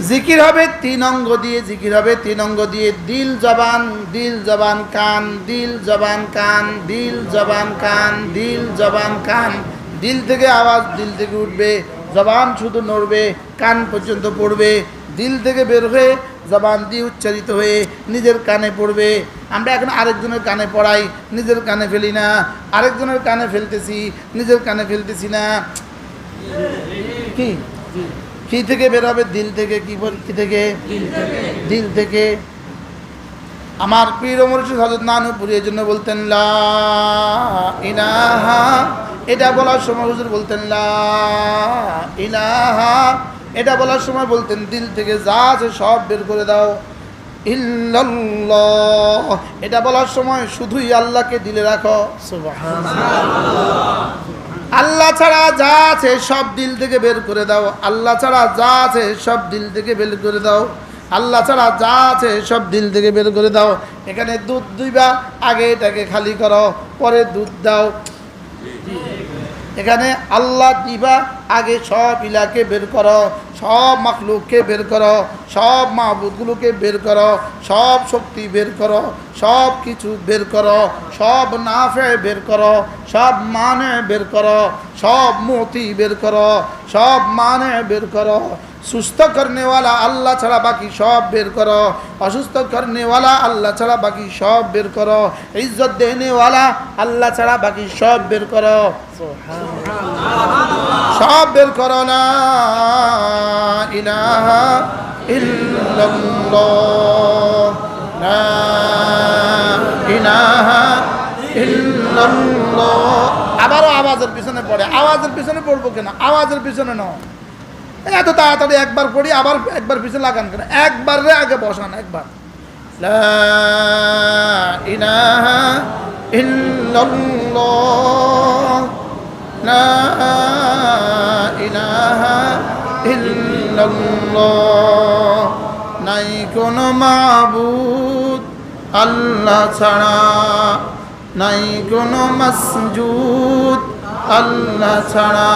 জিকির হবে 3 অঙ্গ দিয়ে, জিকির হবে 3 অঙ্গ দিয়ে, দিল জবান কান, দিল জবান কান, দিল জবান কান, দিল জবান কান। দিল থেকে আওয়াজ, দিল থেকে উঠবে, জবান শুধু নড়বে, কান পর্যন্ত পড়বে, দিল থেকে বের হয়ে জবান দিয়ে উচ্চারিত হয়ে নিজের কানে পড়বে। আমরা এখন আরেকজনের কানে পড়াই, নিজের কানে ফেলি না, আরেকজনের কানে ফেলতেছি, নিজের কানে ফেলতেছি না। কি থেকে বের হবে? দিল থেকে। কি থেকে? দিল থেকে। আমার পীর ও মুর্শিদ হযরত নানুপুরী এর জন্য বলতেন লা ইলাহা, এটা বলার সময় হুজুর বলতেন লা ইলাহা, এটা বলার সময় বলতেন দিল থেকে যা আছে সব বের করে দাও। ইল্লাল্লাহ, এটা বলার সময় শুধুই আল্লাহকে দিলে রাখো। সুবহানাল্লাহ। আল্লাহ ছাড়া যা আছে সব দিল থেকে বের করে দাও। আল্লাহ ছাড়া যা আছে সব দিল থেকে বের করে দাও। আল্লাহ ছাড়া যা আছে সব দিল থেকে বের করে দাও। এখানে দুধ দুইবা, আগে এটাকে খালি করো, পরে দুধ দাও। এখানে আল্লাহ দিবা, আগে সব ইলাকে বের করো, সব মাখলুককে বের করো, সব মাহবুদগুলোকে বের করো, সব শক্তি বের করো, সব কিছু বের করো, সব নাফে বের করো, সব মানে বের করো, সব মতি বের করো, সব মানে বের করো। সুস্থ করনেওয়ালা আল্লাহ ছাড়া বাকি সব বের করো, অসুস্থ করনেওয়ালা আল্লাহ ছাড়া বাকি সব বের করো, ইজ্জত দেনেওয়ালা আল্লাহ ছাড়া বাকি সব বের করো। সব বের করো। লা ইলাহা ইল্লাল্লাহ, লা ইলাহা ইল্লাল্লাহ। আবারও আওয়াজের পিছনে পড়ে। আওয়াজের পিছনে পড়বো কেন? আওয়াজের পিছনে নয়, এত তাড়াতাড়ি একবার পড়ি আবার একবার পিছনে লাগান কেন? একবার আগে বসান, একবার। লা ইলাহা ইল্লাল্লাহ, লা ইলাহা ইল্লাল্লাহ। নাই কোনো মাবুদ আল্লাহ ছাড়া, নাই কোনো মাসজুদ আল্লাহ ছাড়া,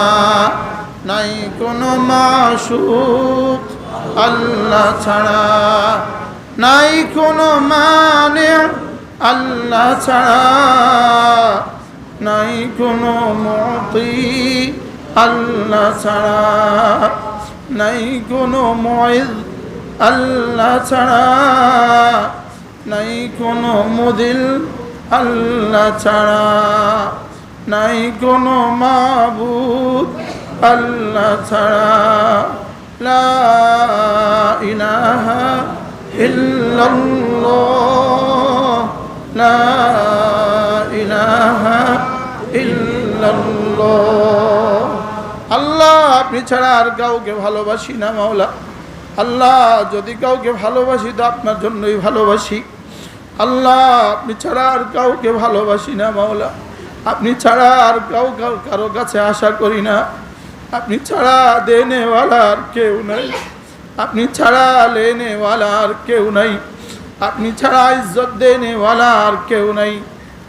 নাই কোনো মাশুক আল্লাহ ছাড়া, নাই কোনো মানে আল্লাহ ছাড়া, নাই কোনো মুতি আল্লাহ ছাড়া, নাই কোনো মুইজ আল্লাহ ছাড়া, নাই কোনো মুদিল আল্লাহ ছাড়া, নাই কোনো মাবুদ আল্লাহ ছাড়া। লা ইলাহা ইল্লাল্লাহ, লা ইলাহা ইল্লাল্লাহ। আল্লাহ আপনি ছাড়া আর কাউকে ভালোবাসি না মাওলা। আল্লাহ যদি কাউকে ভালোবাসি তো আপনার জন্যই ভালোবাসি। আল্লাহ আপনি ছাড়া আর কাউকে ভালোবাসি না মাওলা। আপনি ছাড়া আর কারো কাছে আশা করি না। আপনি ছাড়া দেনেওয়ালা আর কেউ নাই, আপনি ছাড়া লেনেওয়ালা আর কেউ নাই, আপনি ছাড়া ইজ্জত দেনেওয়ালা আর কেউ নাই,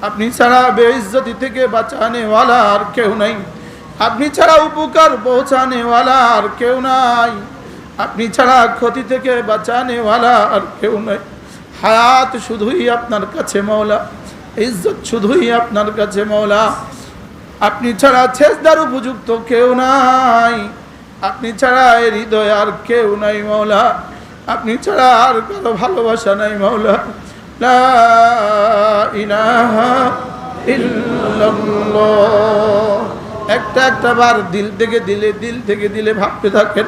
আপনি ছাড়া বেইজ্জতি থেকে বাঁচানেওয়ালা আর কেউ নাই, আপনি ছাড়া উপকার পৌঁছানেওয়ালা আর কেউ নাই, আপনি ছাড়া ক্ষতি থেকে বাঁচানেওয়ালা আর কেউ নাই। হায়াত শুধুই আপনার কাছে মাওলা, ইজ্জত শুধুই আপনার কাছে মাওলা। আপনি ছাড়া সেজদার উপযুক্ত কেউ নাই, আপনি ছাড়া এর হৃদয় আর কেউ নাই মাওলা। আপনি ছাড়া আর কারো ভালোবাসা নাই মাওলা। লা ইলাহা ইল্লাল্লাহ। একটা বার দিল থেকে দিলে ভাবতে থাকেন।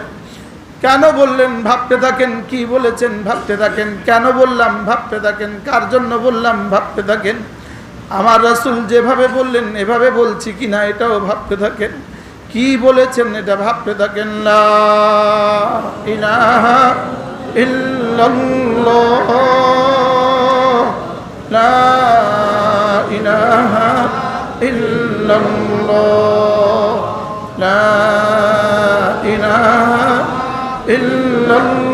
কেন বললেন ভাবতে থাকেন? কি বলেছেন ভাবতে থাকেন? কেন বললাম ভাবতে থাকেন? কার জন্য বললাম ভাবতে থাকেন? আমার রাসূল যেভাবে বললেন এভাবে বলছি কিনা এটাও ভাবতে থাকেন। কি বলেছেন এটা ভাবতে থাকেন। লা ইলাহা ইল্লাল্লাহ, লা ইলাহা ইল্লাল্লাহ, লা ইলাহা ইল্লাল্লাহ।